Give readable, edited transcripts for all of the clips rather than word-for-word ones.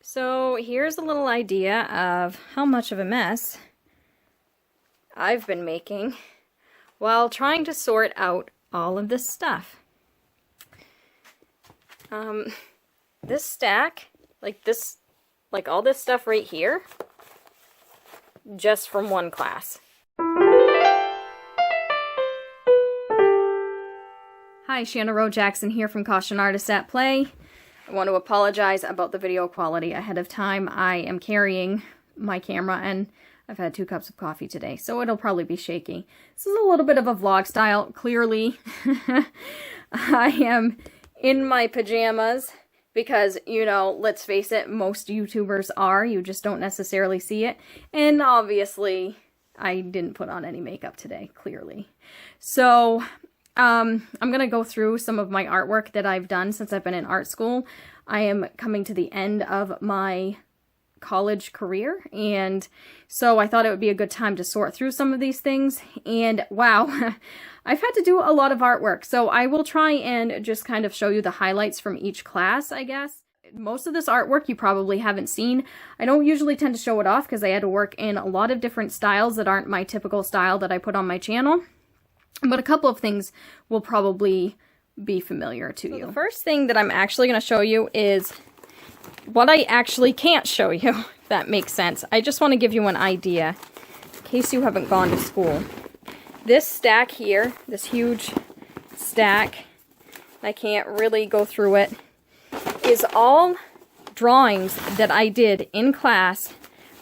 So here's a little idea of how much of a mess I've been making while trying to sort out all of this stuff. This stack, like all this stuff right here, just from one class. Hi, Shanna Rowe Jackson here from Caution Artists at Play. I want to apologize about the video quality ahead of time. I am carrying my camera and I've had 2 cups of coffee today, so it'll probably be shaky. This is a little bit of a vlog style. Clearly, I am in my pajamas because, you know, let's face it, most YouTubers are. You just don't necessarily see it. And obviously, I didn't put on any makeup today, clearly. So, I'm going to go through some of my artwork that I've done since I've been in art school. I am coming to the end of my college career, and so I thought it would be a good time to sort through some of these things. And wow, I've had to do a lot of artwork, so I will try and just kind of show you the highlights from each class, I guess. Most of this artwork you probably haven't seen. I don't usually tend to show it off because I had to work in a lot of different styles that aren't my typical style that I put on my channel. But a couple of things will probably be familiar to you. The first thing that I'm actually going to show you is what I actually can't show you, if that makes sense. I just want to give you an idea, in case you haven't gone to school. This stack here, this huge stack, I can't really go through it, is all drawings that I did in class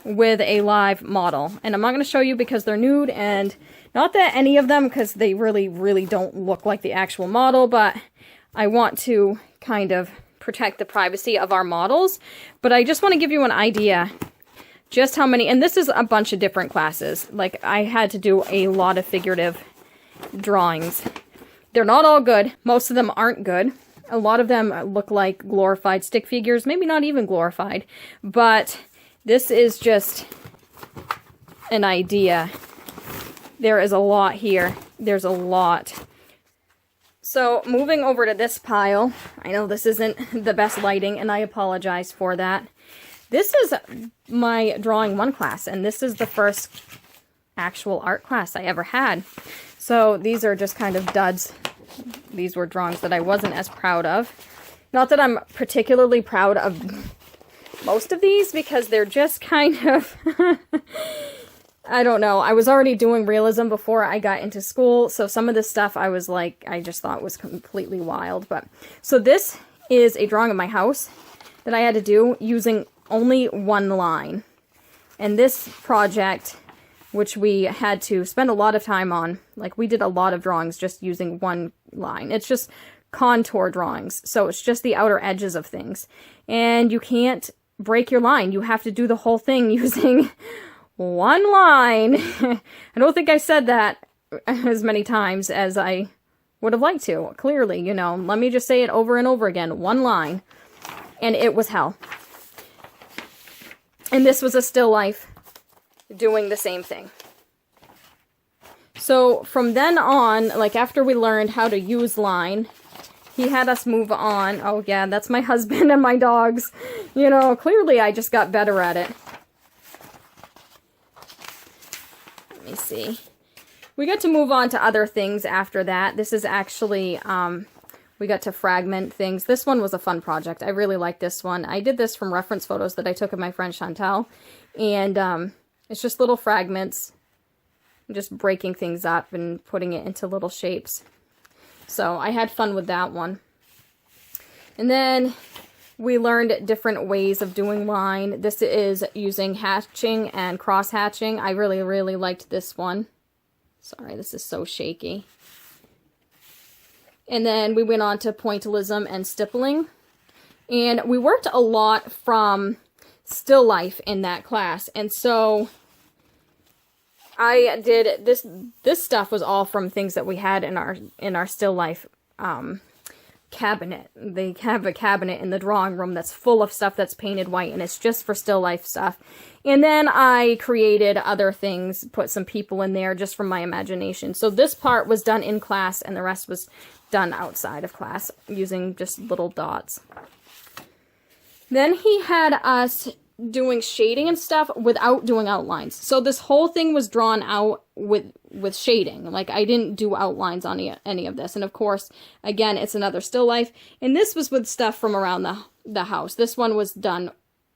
with a live model. And I'm not going to show you because they're nude, and not that any of them, because they really don't look like the actual model, but I want to kind of protect the privacy of our models. But I just want to give you an idea just how many, and this is a bunch of different classes. Like, I had to do a lot of figurative drawings. They're not all good. Most of them aren't good. A lot of them look like glorified stick figures, maybe not even glorified, but this is just an idea. There is a lot here. There's a lot. So, moving over to this pile, I know this isn't the best lighting, and I apologize for that. This is my Drawing 1 class, and this is the first actual art class I ever had. So, these are just kind of duds. These were drawings that I wasn't as proud of. Not that I'm particularly proud of most of these, because they're just kind of... I don't know. I was already doing realism before I got into school, so some of this stuff I was like, I just thought was completely wild. But so this is a drawing of my house that I had to do using only one line. And this project, which we had to spend a lot of time on, like we did a lot of drawings just using one line. It's just contour drawings, so it's just the outer edges of things. And you can't break your line. You have to do the whole thing using one line. I don't think I said that as many times as I would have liked to. Clearly, you know, let me just say it over and over again. One line. And it was hell. And this was a still life doing the same thing. So from then on, like after we learned how to use line, he had us move on. Oh yeah, that's my husband and my dogs. You know, clearly I just got better at it. Let me see. We got to move on to other things after that. This is actually, we got to fragment things. This one was a fun project. I really like this one. I did this from reference photos that I took of my friend Chantal. And it's just little fragments. Just breaking things up and putting it into little shapes. So I had fun with that one. And then we learned different ways of doing line. This is using hatching and cross hatching. I really liked this one. Sorry, this is so shaky. And then we went on to Pointillism and Stippling. And we worked a lot from still life in that class. And so I did this stuff was all from things that we had in our still life cabinet. They have a cabinet in the drawing room that's full of stuff that's painted white, and it's just for still life stuff. And then I created other things, put some people in there just from my imagination. So this part was done in class, and the rest was done outside of class using just little dots. Then he had us doing shading and stuff without doing outlines. So this whole thing was drawn out with shading. Like, I didn't do outlines on any of this. And of course, again, it's another still life. And this was with stuff from around the house. This one was done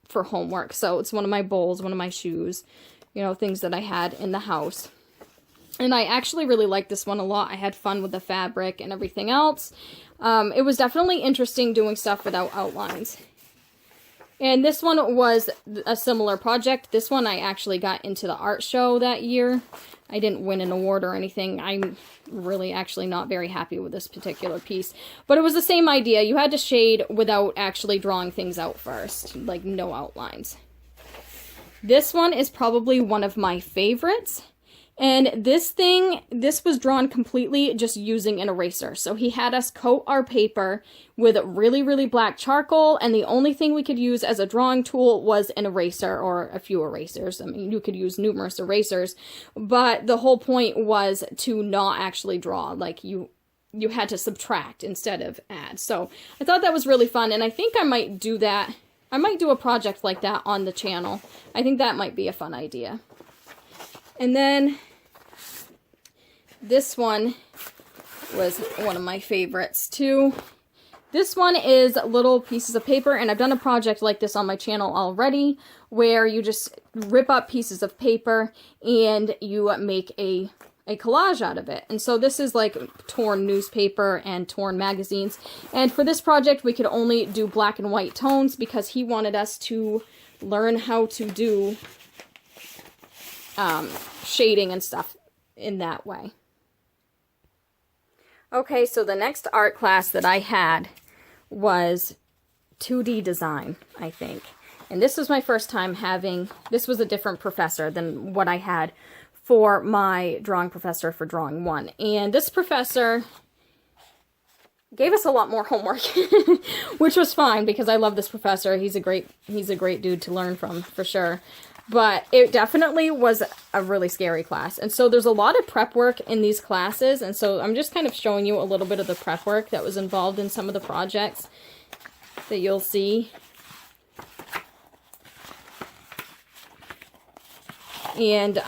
for homework. So it's one of my bowls, one of my shoes, you know, things that I had in the house. And I actually really liked this one a lot. I had fun with the fabric and everything else. It was definitely interesting doing stuff without outlines. And this one was a similar project. This one I actually got into the art show that year. I didn't win an award or anything. I'm really actually not very happy with this particular piece. But it was the same idea. You had to shade without actually drawing things out first. Like, no outlines. This one is probably one of my favorites. And this was drawn completely just using an eraser. So he had us coat our paper with really, really black charcoal, and the only thing we could use as a drawing tool was an eraser or a few erasers. I mean, you could use numerous erasers, but the whole point was to not actually draw. Like, you had to subtract instead of add. So I thought that was really fun, and I think I might do that. I might do a project like that on the channel. I think that might be a fun idea. And then this one was one of my favorites too. This one is little pieces of paper, and I've done a project like this on my channel already, where you just rip up pieces of paper and you make a collage out of it. And so this is like torn newspaper and torn magazines. And for this project, we could only do black and white tones because he wanted us to learn how to do shading and stuff in that way. Okay, so the next art class that I had was 2D design, I think. And this was my first time having, this was a different professor than what I had for my drawing professor for drawing 1. And this professor gave us a lot more homework, which was fine because I love this professor. He's a great dude to learn from, for sure. But it definitely was a really scary class. And so there's a lot of prep work in these classes. And so I'm just kind of showing you a little bit of the prep work that was involved in some of the projects that you'll see. And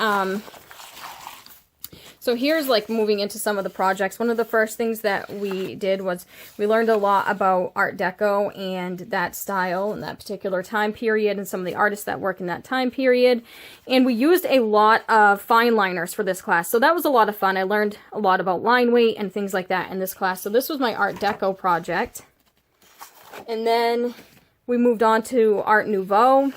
so here's like moving into some of the projects. One of the first things that we did was we learned a lot about Art Deco and that style and that particular time period and some of the artists that work in that time period. And we used a lot of fine liners for this class. So that was a lot of fun. I learned a lot about line weight and things like that in this class. So this was my Art Deco project. And then we moved on to Art Nouveau.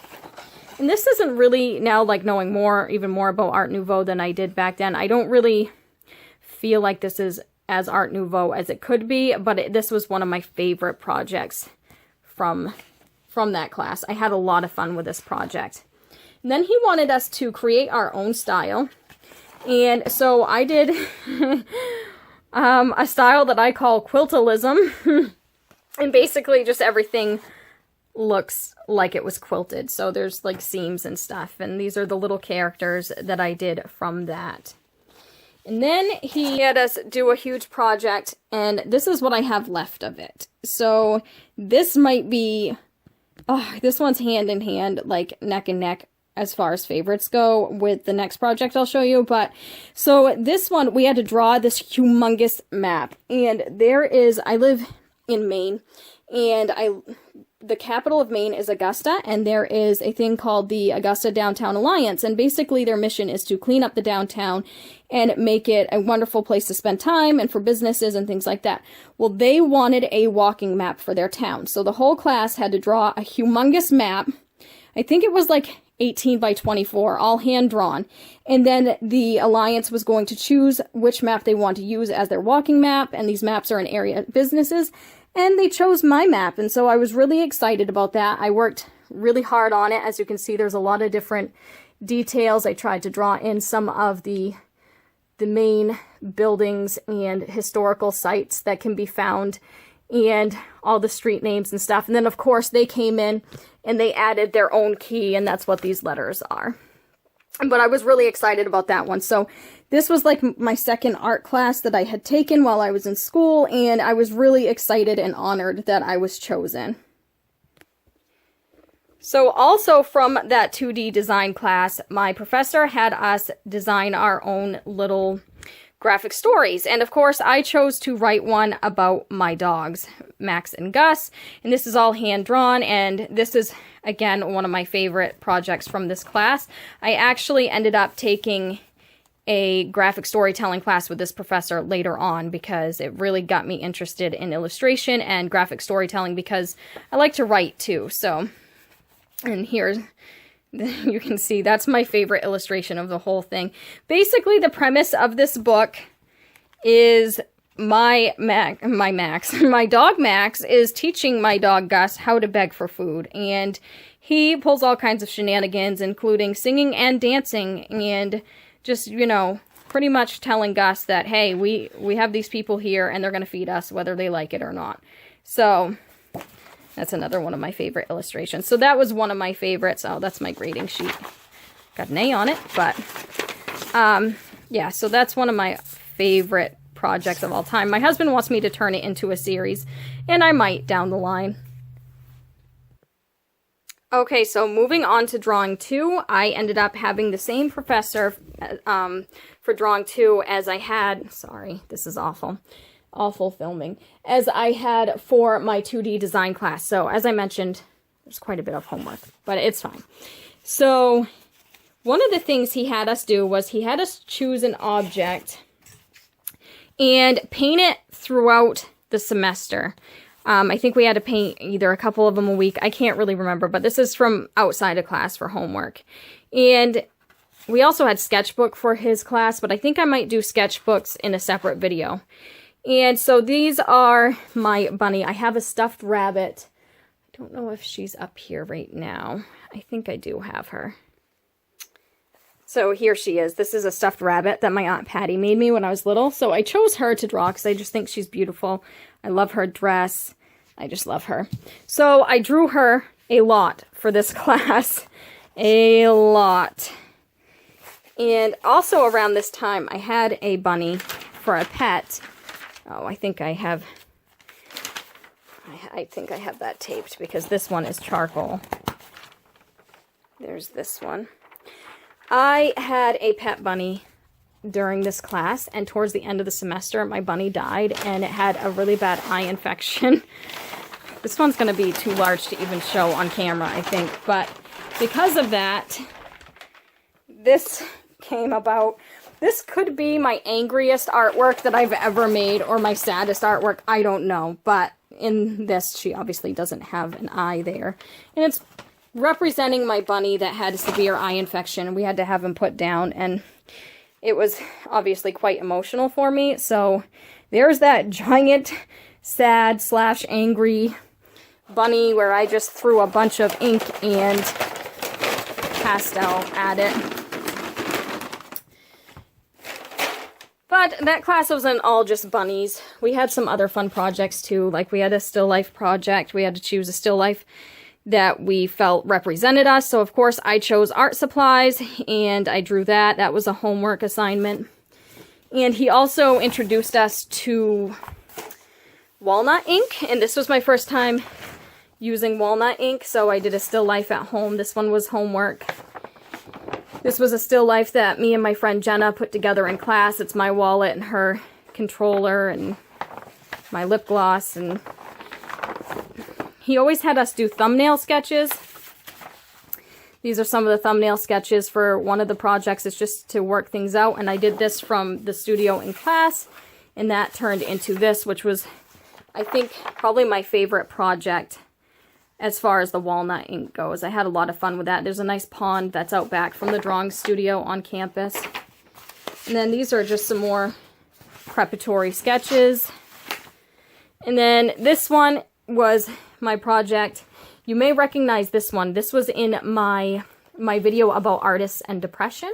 And this isn't really now like knowing even more about Art Nouveau than I did back then. I don't really feel like this is as Art Nouveau as it could be, but this was one of my favorite projects from that class. I had a lot of fun with this project. And then he wanted us to create our own style. And so I did a style that I call Pointillism. And basically just everything looks like it was quilted. So there's like seams and stuff. And these are the little characters that I did from that. And then he had us do a huge project. And this is what I have left of it. So this might be, this one's hand in hand, like neck and neck as far as favorites go with the next project I'll show you. But so this one, we had to draw this humongous map. And there is, I live in Maine, and the capital of Maine is Augusta, and there is a thing called the Augusta Downtown Alliance, and basically their mission is to clean up the downtown and make it a wonderful place to spend time and for businesses and things like that. Well, they wanted a walking map for their town, so the whole class had to draw a humongous map. I think it was like 18 by 24, all hand-drawn, and then the Alliance was going to choose which map they want to use as their walking map, and these maps are in area businesses. And they chose my map, and so I was really excited about that. I worked really hard on it. As you can see, there's a lot of different details. I tried to draw in some of the main buildings and historical sites that can be found, and all the street names and stuff. And then, of course, they came in and they added their own key, and that's what these letters are. But I was really excited about that one. So this was like my second art class that I had taken while I was in school, and I was really excited and honored that I was chosen. So also from that 2D design class, my professor had us design our own little graphic stories. And of course, I chose to write one about my dogs, Max and Gus. And this is all hand-drawn, and this is, again, one of my favorite projects from this class. I actually ended up taking a graphic storytelling class with this professor later on because it really got me interested in illustration and graphic storytelling because I like to write too. So, and here you can see that's my favorite illustration of the whole thing. Basically, the premise of this book is my dog Max is teaching my dog Gus how to beg for food, and he pulls all kinds of shenanigans, including singing and dancing, and just, you know, pretty much telling Gus that, hey, we have these people here and they're going to feed us whether they like it or not. So that's another one of my favorite illustrations. So that was one of my favorites. Oh, that's my grading sheet. Got an A on it, but yeah, so that's one of my favorite projects of all time. My husband wants me to turn it into a series, and I might down the line. Okay, so moving on to drawing 2, I ended up having the same professor for drawing 2 as I had, sorry, this is awful filming, as I had for my 2D design class. So as I mentioned, there's quite a bit of homework, but it's fine. So one of the things he had us do was he had us choose an object and paint it throughout the semester. I think we had to paint either a couple of them a week. I can't really remember, but this is from outside of class for homework. And we also had sketchbook for his class, but I think I might do sketchbooks in a separate video. And so these are my bunny. I have a stuffed rabbit. I don't know if she's up here right now. I think I do have her. So here she is. This is a stuffed rabbit that my Aunt Patty made me when I was little. So I chose her to draw because I just think she's beautiful. I love her dress. I just love her. So I drew her a lot for this class. A lot. And also around this time, I had a bunny for a pet. Oh, I think I have that taped because this one is charcoal. There's this one. I had a pet bunny during this class, and towards the end of the semester, my bunny died, and it had a really bad eye infection. This one's going to be too large to even show on camera, I think, but because of that, this came about. This could be my angriest artwork that I've ever made, or my saddest artwork, I don't know, but in this, she obviously doesn't have an eye there, and it's representing my bunny that had a severe eye infection, and we had to have him put down, and it was obviously quite emotional for me. So there's that giant, sad / angry bunny where I just threw a bunch of ink and pastel at it. But that class wasn't all just bunnies. We had some other fun projects too, like we had a still life project. We had to choose a still life that we felt represented us. So of course I chose art supplies and I drew that. That was a homework assignment. And he also introduced us to walnut ink, and this was my first time using walnut ink, so I did a still life at home. This one was homework. This was a still life that me and my friend Jenna put together in class. It's my wallet and her controller and my lip gloss, and he always had us do thumbnail sketches. These are some of the thumbnail sketches for one of the projects. It's just to work things out. And I did this from the studio in class, and that turned into this, which was, I think, probably my favorite project as far as the walnut ink goes. I had a lot of fun with that. There's a nice pond that's out back from the drawing studio on campus. And then these are just some more preparatory sketches. And then this one was my project. You may recognize this one. This was in my video about artists and depression.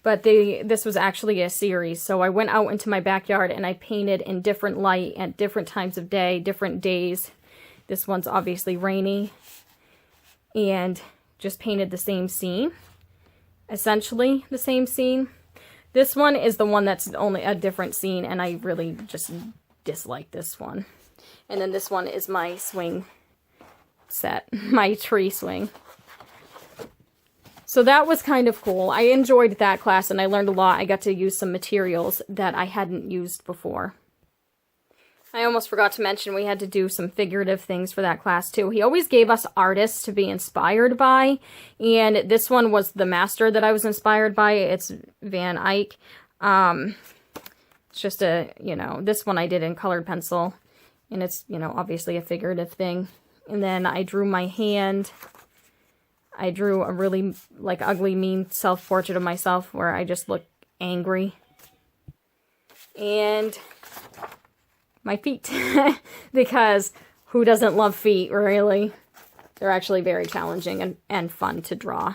But this was actually a series. So I went out into my backyard and I painted in different light at different times of day, different days. This one's obviously rainy. And just painted the same scene. Essentially the same scene. This one is the one that's only a different scene, and I really just dislike this one. And then this one is my swing set, my tree swing. So that was kind of cool. I enjoyed that class and I learned a lot. I got to use some materials that I hadn't used before. I almost forgot to mention we had to do some figurative things for that class too. He always gave us artists to be inspired by, and this one was the master that I was inspired by. It's Van Eyck. It's just a, you know, this one I did in colored pencil, and it's, you know, obviously a figurative thing. And then I drew my hand. I drew a really, like, ugly, mean self-portrait of myself where I just look angry. And my feet, because who doesn't love feet, really? They're actually very challenging and fun to draw.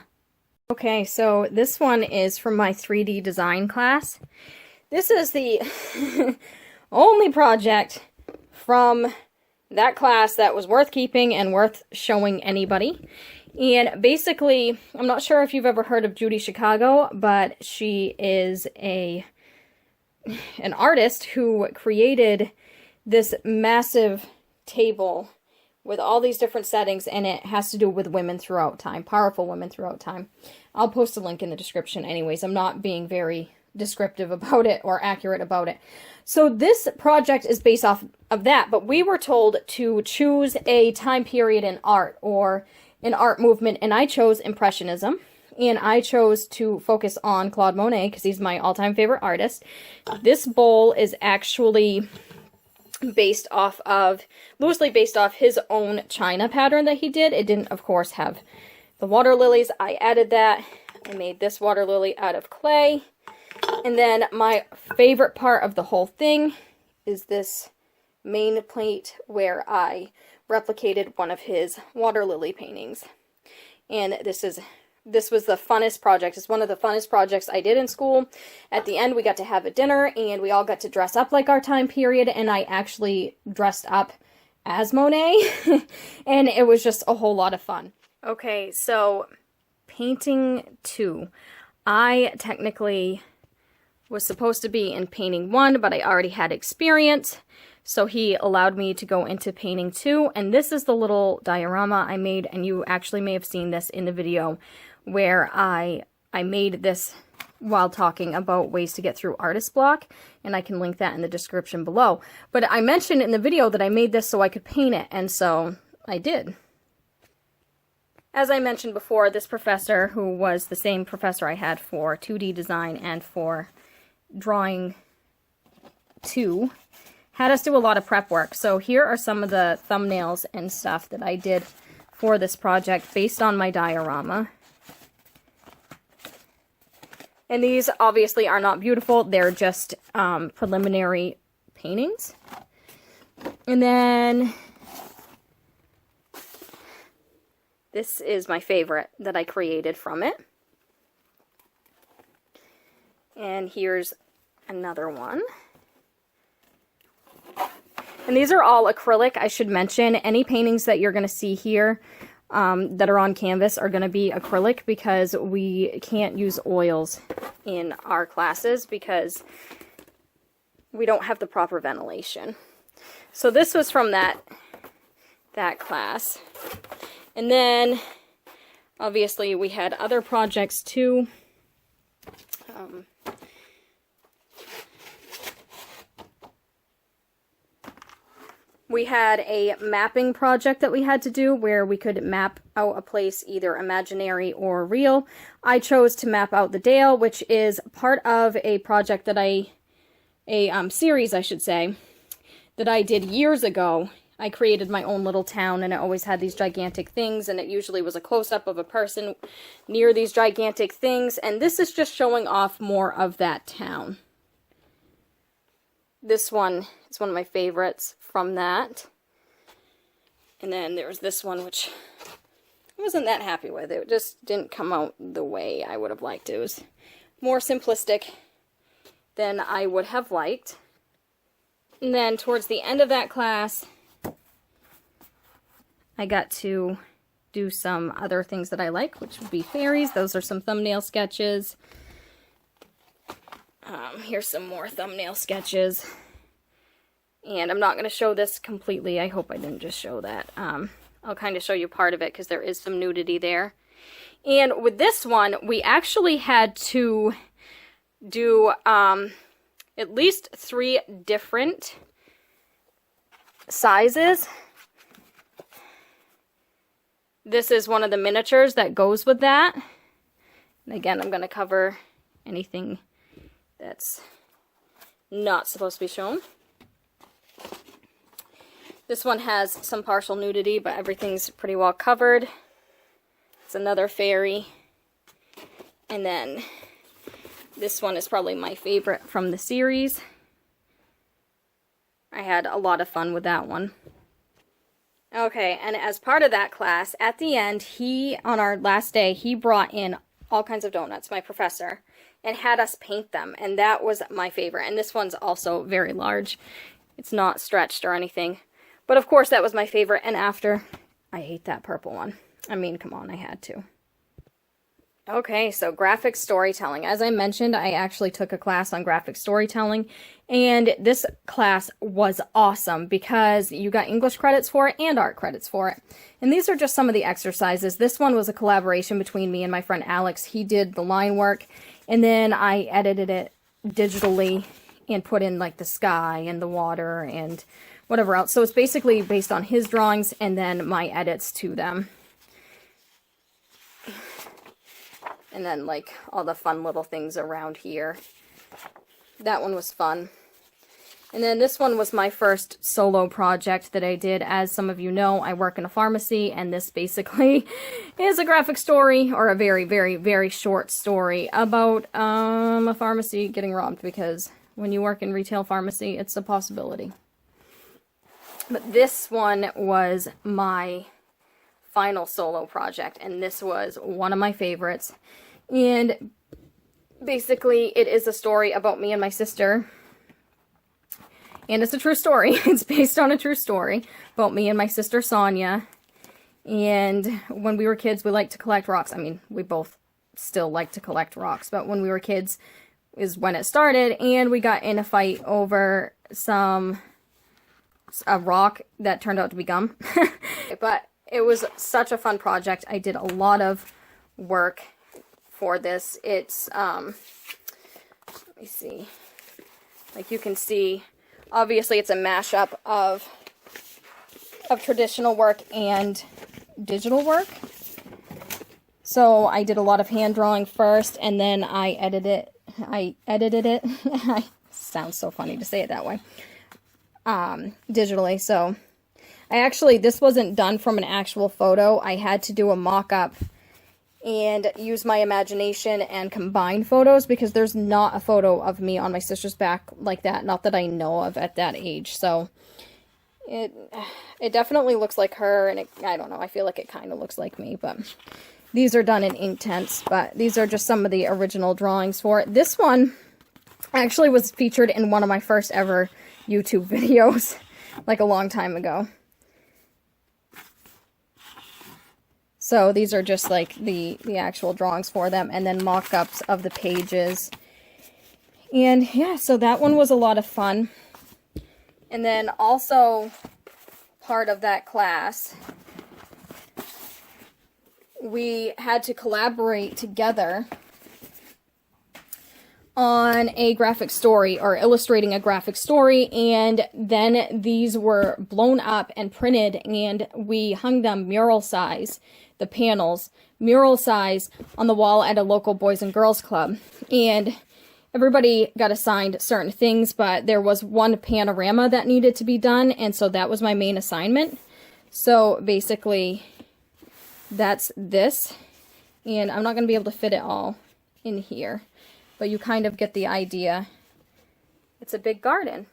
Okay, so this one is from my 3D design class. This is the only project from that class that was worth keeping and worth showing anybody. And basically, I'm not sure if you've ever heard of Judy Chicago, but she is an artist who created this massive table with all these different settings, and it has to do with women throughout time, powerful women throughout time. I'll post a link in the description anyways. I'm not being very descriptive about it or accurate about it. So this project is based off of that, but we were told to choose a time period in art or an art movement, and I chose Impressionism, and I chose to focus on Claude Monet because he's my all-time favorite artist. This bowl is actually based off of, loosely based off his own China pattern that he did. It didn't, of course, have the water lilies. I added that. I made this water lily out of clay. And then my favorite part of the whole thing is this main plate where I replicated one of his water lily paintings. And this was the funnest project. It's one of the funnest projects I did in school. At the end, we got to have a dinner, and we all got to dress up like our time period, and I actually dressed up as Monet, and it was just a whole lot of fun. Okay, so painting 2. I technically was supposed to be in painting 1, but I already had experience, so he allowed me to go into painting 2, and this is the little diorama I made, and you actually may have seen this in the video where I made this while talking about ways to get through artist block, and I can link that in the description below. But I mentioned in the video that I made this so I could paint it, and so I did. As I mentioned before, this professor, who was the same professor I had for 2D design and for drawing 2, had us do a lot of prep work. So here are some of the thumbnails and stuff that I did for this project based on my diorama. And these obviously are not beautiful. They're just preliminary paintings. And then this is my favorite that I created from it. And here's another one. And these are all acrylic, I should mention. Any paintings that you're going to see here that are on canvas are going to be acrylic because we can't use oils in our classes because we don't have the proper ventilation. So this was from that class. And then obviously we had other projects too. We had a mapping project that we had to do where we could map out a place, either imaginary or real. I chose to map out the Dale, which is part of a project that series, I should say, that I did years ago. I created my own little town, and it always had these gigantic things, and it usually was a close-up of a person near these gigantic things, and this is just showing off more of that town. This one is one of my favorites from that. And then there was this one, which I wasn't that happy with. It just didn't come out the way I would have liked. It was more simplistic than I would have liked. And then towards the end of that class, I got to do some other things that I like, which would be fairies. Those are some thumbnail sketches. Here's some more thumbnail sketches. And I'm not going to show this completely. I hope I didn't just show that. I'll I'll kind of show you part of it because there is some nudity there. And with this one, we actually had to do at least 3 different sizes. This is one of the miniatures that goes with that. And again, I'm going to cover anything that's not supposed to be shown. This one has some partial nudity, but everything's pretty well covered. It's another fairy. And then this one is probably my favorite from the series. I had a lot of fun with that one. Okay, and as part of that class, at the end, on our last day, he brought in all kinds of donuts, my professor, and had us paint them, and that was my favorite. And this one's also very large. It's not stretched or anything. But of course, that was my favorite, and after, I hate that purple one. I mean, come on, I had to. Okay, so graphic storytelling. As I mentioned, I actually took a class on graphic storytelling, and this class was awesome because you got English credits for it and art credits for it. And these are just some of the exercises. This one was a collaboration between me and my friend Alex. He did the line work, and then I edited it digitally and put in like the sky and the water and whatever else. So it's basically based on his drawings and then my edits to them. And then, like, all the fun little things around here. That one was fun. And then this one was my first solo project that I did. As some of you know, I work in a pharmacy, and this basically is a graphic story, or a very, very, very short story about a pharmacy getting robbed, because when you work in retail pharmacy, it's a possibility. But this one was my final solo project, and this was one of my favorites. And basically it is a story about me and my sister, and it's a true story. It's based on a true story about me and my sister Sonia. And when we were kids, we liked to collect rocks. I mean, we both still like to collect rocks, but when we were kids is when it started, and we got in a fight over a rock that turned out to be gum. But it was such a fun project. I did a lot of work for this. It's, let me see. Like you can see, obviously it's a mashup of traditional work and digital work. So I did a lot of hand drawing first, and then I edited it. Sounds so funny to say it that way. Digitally. So this wasn't done from an actual photo. I had to do a mock-up and use my imagination and combine photos, because there's not a photo of me on my sister's back like that, not that I know of at that age. So it definitely looks like her, and I don't know, I feel like it kind of looks like me, but these are done in Inktense, but these are just some of the original drawings for it. This one actually was featured in one of my first ever YouTube videos, like a long time ago. So these are just like the actual drawings for them, and then mock-ups of the pages. And yeah, so that one was a lot of fun. And then also part of that class, we had to collaborate together on a graphic story, or illustrating a graphic story, and then these were blown up and printed, and we hung them mural size, the panels, mural size, on the wall at a local Boys and Girls Club. And everybody got assigned certain things, but there was one panorama that needed to be done, and so that was my main assignment. So basically, that's this, and I'm not going to be able to fit it all in here, but you kind of get the idea. It's a big garden.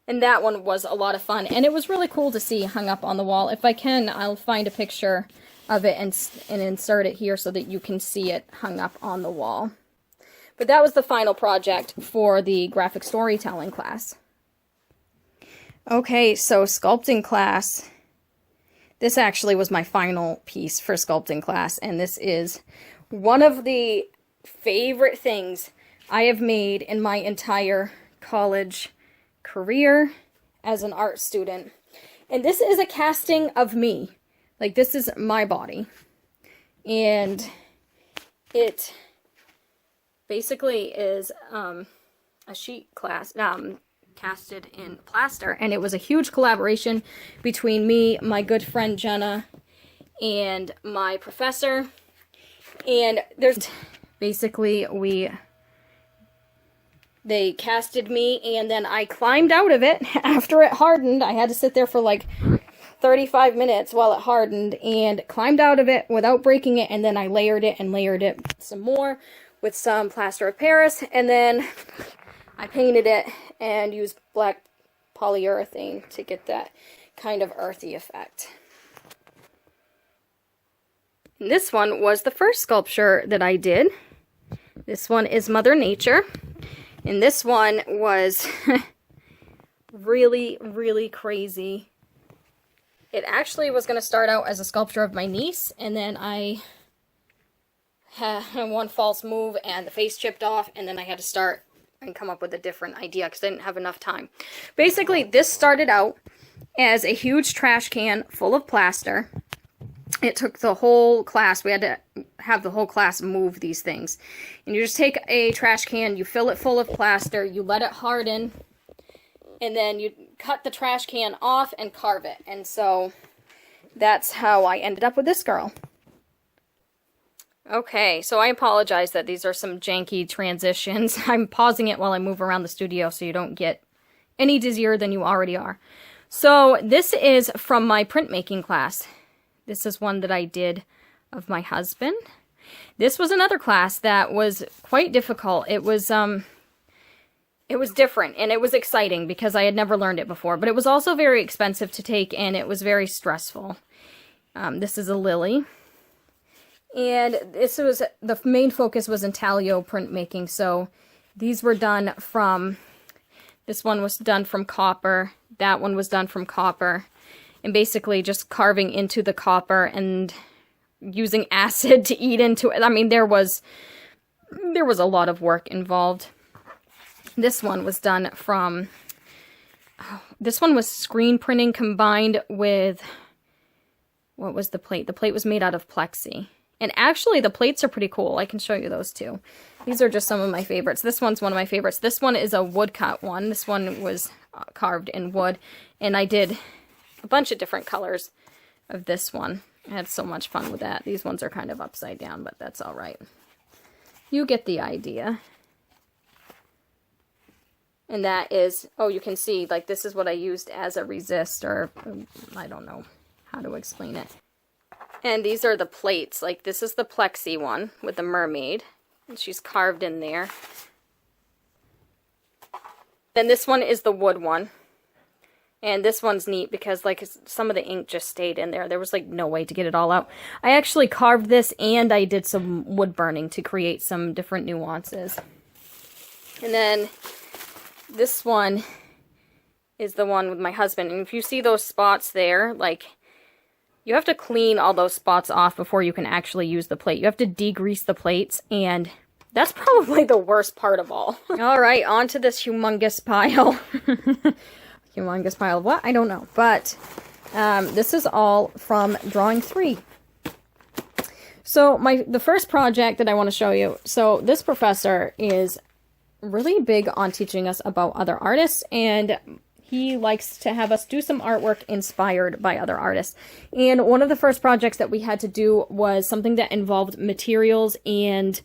And that one was a lot of fun, and it was really cool to see hung up on the wall. If I can, I'll find a picture of it and insert it here so that you can see it hung up on the wall. But that was the final project for the graphic storytelling class. Okay, so sculpting class. This actually was my final piece for sculpting class, and this is one of the favorite things I have made in my entire college career as an art student. And this is a casting of me. Like, this is my body. And it basically is a sheet class, casted in plaster. And it was a huge collaboration between me, my good friend Jenna, and my professor. And there's basically they casted me, and then I climbed out of it after it hardened. I had to sit there for like 35 minutes while it hardened, and climbed out of it without breaking it, and then I layered it and layered it some more with some plaster of Paris, and then I painted it and used black polyurethane to get that kind of earthy effect. And this one was the first sculpture that I did. This one is Mother Nature. And this one was really, really crazy. It actually was going to start out as a sculpture of my niece, and then I had one false move and the face chipped off, and then I had to start and come up with a different idea because I didn't have enough time. Basically, this started out as a huge trash can full of plaster. It took the whole class. We had to have the whole class move these things. And you just take a trash can, you fill it full of plaster, you let it harden, and then you cut the trash can off and carve it. And so that's how I ended up with this girl. Okay, so I apologize that these are some janky transitions. I'm pausing it while I move around the studio so you don't get any dizzier than you already are. So this is from my printmaking class. This is one that I did of my husband. This was another class that was quite difficult. It was different, and it was exciting because I had never learned it before, but it was also very expensive to take, and it was very stressful. This is a lily. And this was, the main focus was Intaglio Printmaking, so these were done from, this one was done from copper, that one was done from copper, and basically just carving into the copper and using acid to eat into it. I mean, there was a lot of work involved. This one was done from, this one was screen printing combined with, what was the plate? The plate was made out of plexi. And actually, the plates are pretty cool. I can show you those too. These are just some of my favorites. This one's one of my favorites. This one is a woodcut one. This one was carved in wood. And I did a bunch of different colors of this one. I had so much fun with that. These ones are kind of upside down, but that's all right. You get the idea. And that is, oh, you can see, like, this is what I used as a resist, or I don't know how to explain it. And these are the plates. Like, this is the plexi one with the mermaid. And she's carved in there. Then this one is the wood one. And this one's neat because, like, some of the ink just stayed in there. There was, like, no way to get it all out. I actually carved this, and I did some wood burning to create some different nuances. And then this one is the one with my husband. And if you see those spots there, like, you have to clean all those spots off before you can actually use the plate. You have to degrease the plates, and that's probably the worst part of all. All right, on to this humongous pile. Humongous pile of what? I don't know. But this is all from Drawing 3. So the first project that I want to show you. So this professor is really big on teaching us about other artists, and he likes to have us do some artwork inspired by other artists. And one of the first projects that we had to do was something that involved materials and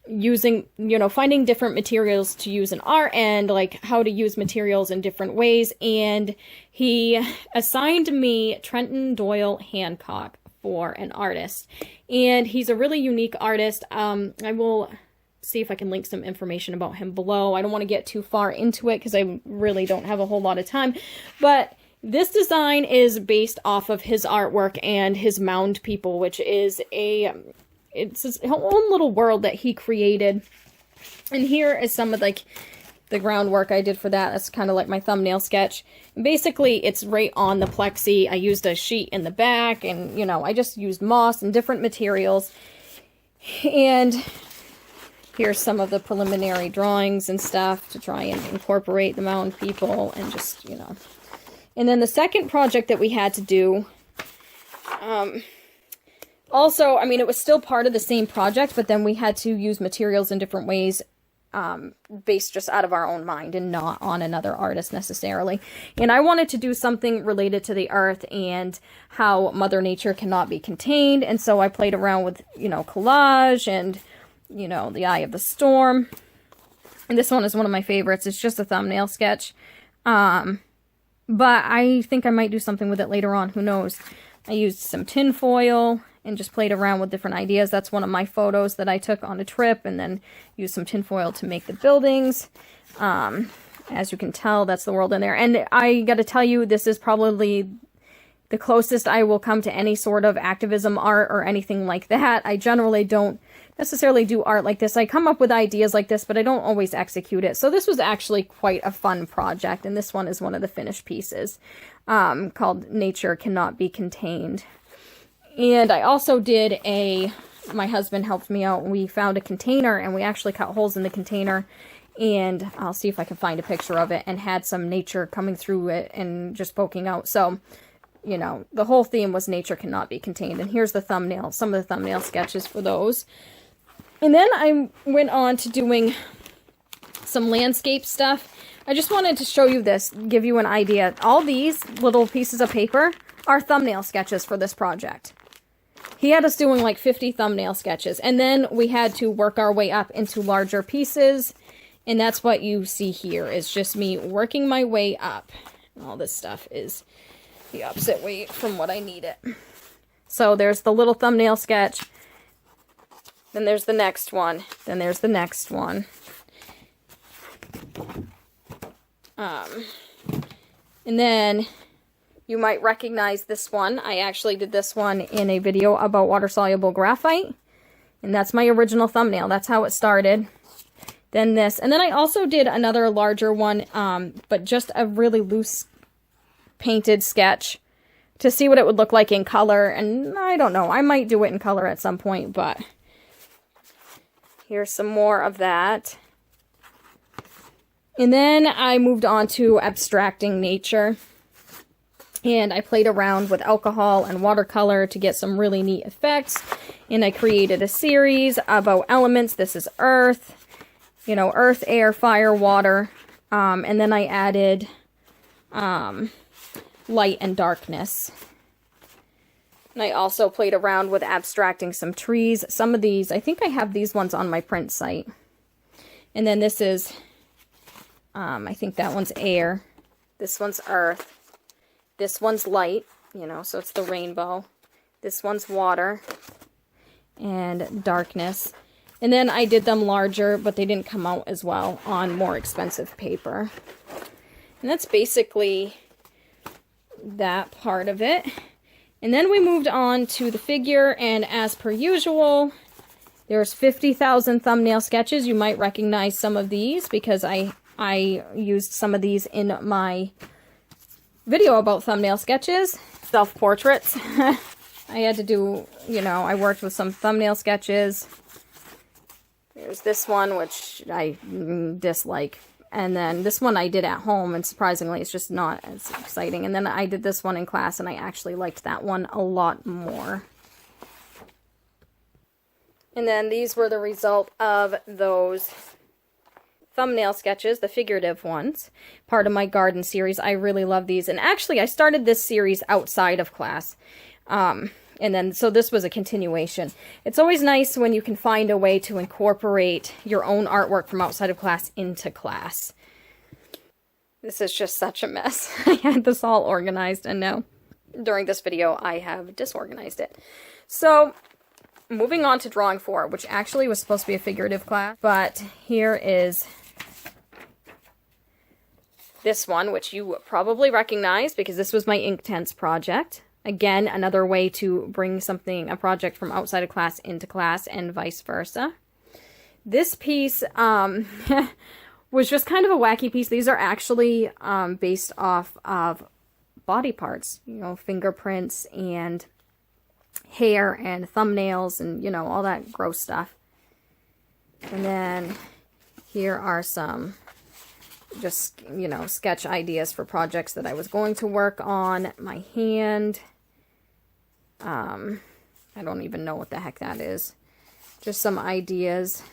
using, finding different materials to use in art and like how to use materials in different ways. And he assigned me Trenton, Doyle, Hancock for an artist. And he's a really unique artist. I will see if I can link some information about him below. I don't want to get too far into it because I really don't have a whole lot of time. But this design is based off of his artwork and his mound people, which is it's his own little world that he created. And here is some of like the groundwork I did for that. That's kind of like my thumbnail sketch. And basically, it's right on the plexi. I used a sheet in the back, and I just used moss and different materials. And here's some of the preliminary drawings and stuff to try and incorporate the mound people and just, And then the second project that we had to do, also, I mean, it was still part of the same project, but then we had to use materials in different ways, based just out of our own mind and not on another artist necessarily. And I wanted to do something related to the earth and how Mother Nature cannot be contained. And so I played around with, you know, collage and, you know, the eye of the storm. And this one is one of my favorites. It's just a thumbnail sketch. But I think I might do something with it later on. Who knows? I used some tin foil and just played around with different ideas. That's one of my photos that I took on a trip, and then used some tin foil to make the buildings. As you can tell, that's the world in there. And I got to tell you, this is probably the closest I will come to any sort of activism art or anything like that. I generally don't necessarily do art like this. I come up with ideas like this, but I don't always execute it. So this was actually quite a fun project, and this one is one of the finished pieces, called Nature Cannot Be Contained. And I also did my husband helped me out. We found a container, and we actually cut holes in the container, and I'll see if I can find a picture of it, and had some nature coming through it and just poking out. So, you know, the whole theme was nature cannot be contained. And here's the thumbnail, some of the thumbnail sketches for those. And then I went on to doing some landscape stuff. I just wanted to show you this, give you an idea. All these little pieces of paper are thumbnail sketches for this project. He had us doing like 50 thumbnail sketches, and then we had to work our way up into larger pieces, and that's what you see here, is just me working my way up. And all this stuff is the opposite way from what I need it. So there's the little thumbnail sketch, then there's the next one, then there's the next one. And then you might recognize this one. I actually did this one in a video about water-soluble graphite. And that's my original thumbnail. That's how it started. Then this. And then I also did another larger one, but just a really loose painted sketch to see what it would look like in color. And I don't know. I might do it in color at some point, but here's some more of that. And then I moved on to abstracting nature. And I played around with alcohol and watercolor to get some really neat effects. And I created a series about elements. This is earth, you know, earth, air, fire, water. And then I added light and darkness. And I also played around with abstracting some trees. Some of these, I think I have these ones on my print site. And then this is, I think that one's air. This one's earth. This one's light, you know, so it's the rainbow. This one's water and darkness. And then I did them larger, but they didn't come out as well on more expensive paper. And that's basically that part of it. And then we moved on to the figure, and as per usual, there's 50,000 thumbnail sketches. You might recognize some of these because I used some of these in my video about thumbnail sketches, self-portraits. I had to do, you know, I worked with some thumbnail sketches. There's this one, which I dislike. And then this one I did at home, and surprisingly, it's just not as exciting. And then I did this one in class, and I actually liked that one a lot more. And then these were the result of those thumbnail sketches, the figurative ones, part of my garden series. I really love these. And actually, I started this series outside of class. And then, so this was a continuation. It's always nice when you can find a way to incorporate your own artwork from outside of class into class. This is just such a mess. I had this all organized, and now, during this video, I have disorganized it. So, moving on to drawing 4, which actually was supposed to be a figurative class, but here is this one, which you probably recognize because this was my Inktense project. Again, another way to bring something, a project from outside of class into class and vice versa. This piece was just kind of a wacky piece. These are actually based off of body parts, you know, fingerprints and hair and thumbnails and, you know, all that gross stuff. And then here are some just, you know, sketch ideas for projects that I was going to work on. My hand, I don't even know what the heck that is. Just some ideas.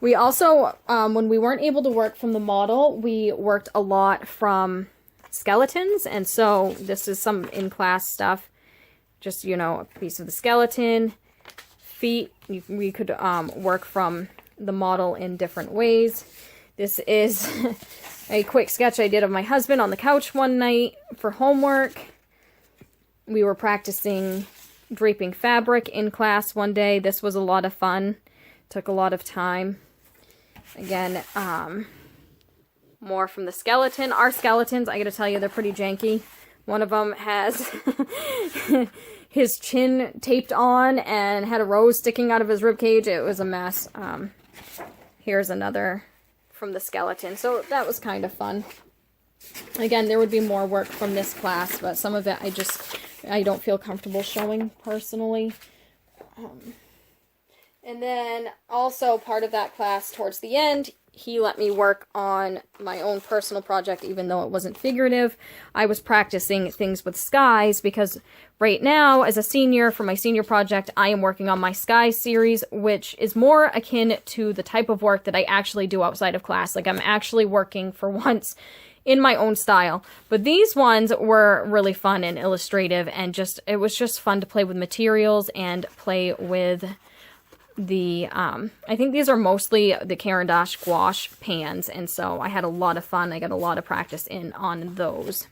We also, when we weren't able to work from the model, we worked a lot from skeletons, and so this is some in-class stuff. Just, you know, a piece of the skeleton, feet. We could work from the model in different ways. This is a quick sketch I did of my husband on the couch one night for homework. We were practicing draping fabric in class one day. This was a lot of fun. Took a lot of time. Again, more from the skeleton. Our skeletons, I gotta tell you, they're pretty janky. One of them has his chin taped on and had a rose sticking out of his ribcage. It was a mess. Here's another from the skeleton. So that was kind of fun. Again, there would be more work from this class, but some of it I don't feel comfortable showing personally. And then also part of that class towards the end, he let me work on my own personal project, even though it wasn't figurative. I was practicing things with skies because right now, as a senior, for my senior project, I am working on my skies series, which is more akin to the type of work that I actually do outside of class. Like, I'm actually working for once in my own style. But these ones were really fun and illustrative, and it was just fun to play with materials and play with the, I think these are mostly the Caran d'Ache gouache pans, and so I had a lot of fun. I got a lot of practice in on those.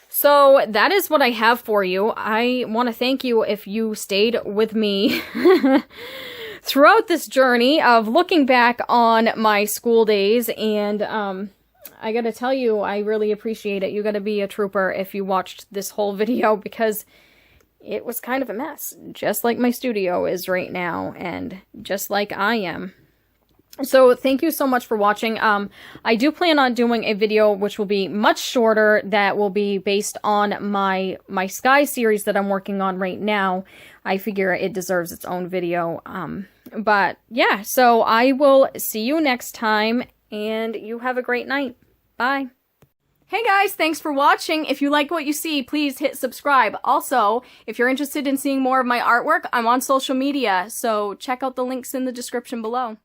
So that is what I have for you. I want to thank you if you stayed with me throughout this journey of looking back on my school days, and I gotta tell you, I really appreciate it. You gotta be a trooper if you watched this whole video, because it was kind of a mess, just like my studio is right now, and just like I am. So thank you so much for watching. I do plan on doing a video which will be much shorter, that will be based on my sky series that I'm working on right now. I figure it deserves its own video. But yeah, so I will see you next time, and you have a great night. Bye. Hey guys, thanks for watching. If you like what you see, please hit subscribe. Also, if you're interested in seeing more of my artwork, I'm on social media, so check out the links in the description below.